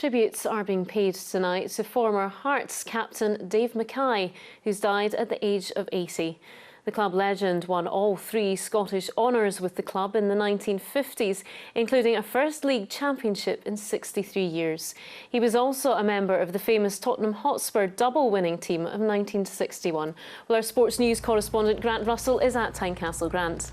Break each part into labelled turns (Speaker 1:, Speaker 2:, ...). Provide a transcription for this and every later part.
Speaker 1: Tributes are being paid tonight to former Hearts captain Dave Mackay, who's died at the age of 80. The club legend won all 3 Scottish honours with the club in the 1950s, including a First League Championship in 63 years. He was also a member of the famous Tottenham Hotspur double-winning team of 1961. Well, our sports news correspondent Grant Russell is at Tynecastle. Grant.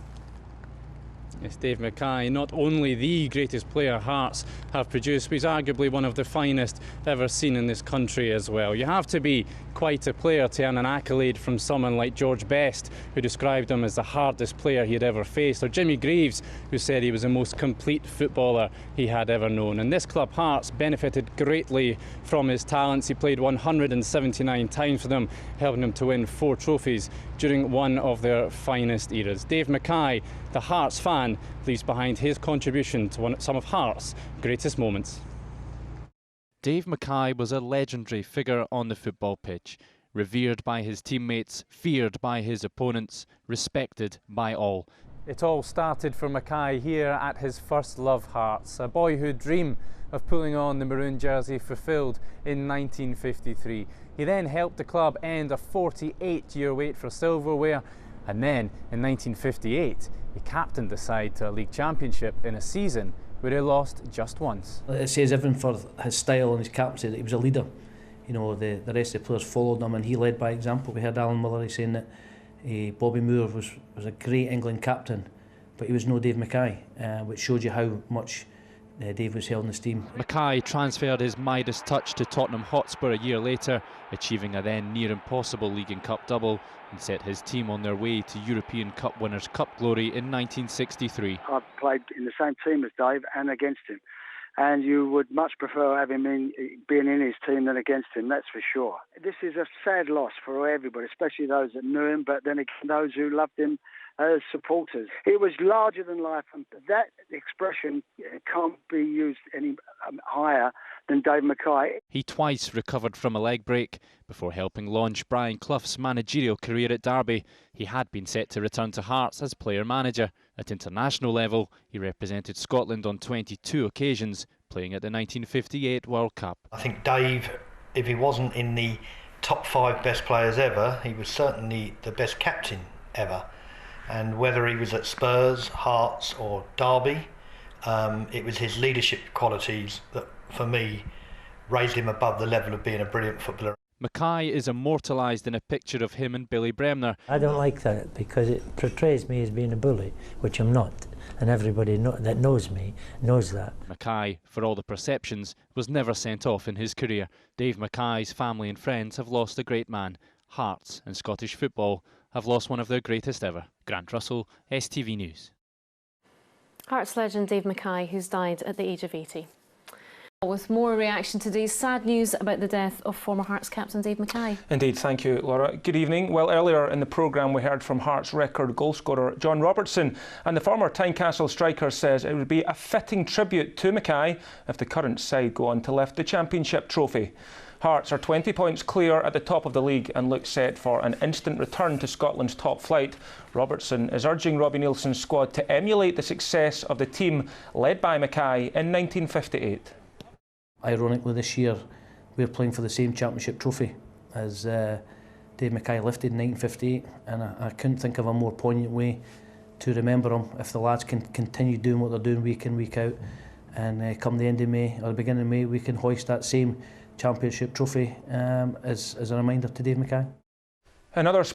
Speaker 2: Yes, Dave Mackay, not only the greatest player Hearts have produced, but he's arguably one of the finest ever seen in this country as well. You have to be quite a player to earn an accolade from someone like George Best, who described him as the hardest player he had ever faced, or Jimmy Greaves, who said he was the most complete footballer he had ever known. And this club, Hearts, benefited greatly from his talents. He played 179 times for them, helping them to win 4 trophies during one of their finest eras. Dave Mackay, the Hearts fan, leaves behind his contribution to some of Hearts' greatest moments.
Speaker 3: Dave Mackay was a legendary figure on the football pitch, revered by his teammates, feared by his opponents, respected by all.
Speaker 2: It all started for Mackay here at his first love, Hearts, a boyhood dream of pulling on the maroon jersey fulfilled in 1953. He then helped the club end a 48-year wait for silverware, and then in 1958 he captained the side to a league championship in a season where he lost just once.
Speaker 4: It says everything for his style and his captaincy, that he was a leader. You know, the rest of the players followed him and he led by example. We heard Alan Mullery saying that Bobby Moore was a great England captain, but he was no Dave Mackay, which showed you how much Dave was held in esteem.
Speaker 3: Mackay transferred his Midas touch to Tottenham Hotspur a year later, achieving a then near impossible League and Cup double, and set his team on their way to European Cup Winners' Cup glory in 1963.
Speaker 5: I've played in the same team as Dave and against him, and you would much prefer having being in his team than against him, that's for sure. This is a sad loss for everybody, especially those that knew him, but then again those who loved him as supporters. He was larger than life, and that expression can't be used any higher than Dave Mackay.
Speaker 3: He twice recovered from a leg break before helping launch Brian Clough's managerial career at Derby. He had been set to return to Hearts as player-manager. At international level, he represented Scotland on 22 occasions, playing at the 1958 World Cup.
Speaker 6: I think Dave, if he wasn't in the top 5 best players ever, he was certainly the best captain ever. And whether he was at Spurs, Hearts or Derby, it was his leadership qualities that, for me, raised him above the level of being a brilliant footballer.
Speaker 3: Mackay is immortalised in a picture of him and Billy Bremner.
Speaker 7: I don't like that because it portrays me as being a bully, which I'm not, and everybody that knows me knows that.
Speaker 3: Mackay, for all the perceptions, was never sent off in his career. Dave Mackay's family and friends have lost a great man. Hearts and Scottish football have lost one of their greatest ever. Grant Russell, STV News.
Speaker 1: Hearts legend Dave Mackay, who's died at the age of 80. With more reaction to today's sad news about the death of former Hearts captain Dave Mackay.
Speaker 8: Indeed, thank you, Laura. Good evening. Well, earlier in the programme we heard from Hearts record goalscorer John Robertson, and the former Tynecastle striker says it would be a fitting tribute to Mackay if the current side go on to lift the championship trophy. Hearts are 20 points clear at the top of the league and look set for an instant return to Scotland's top flight. Robertson is urging Robbie Neilson's squad to emulate the success of the team led by Mackay in 1958.
Speaker 4: Ironically, this year we're playing for the same championship trophy as Dave Mackay lifted in 1958, and I couldn't think of a more poignant way to remember him if the lads can continue doing what they're doing week in, week out, and come the end of May or the beginning of May we can hoist that same championship trophy as a reminder to Dave Mackay.
Speaker 8: In other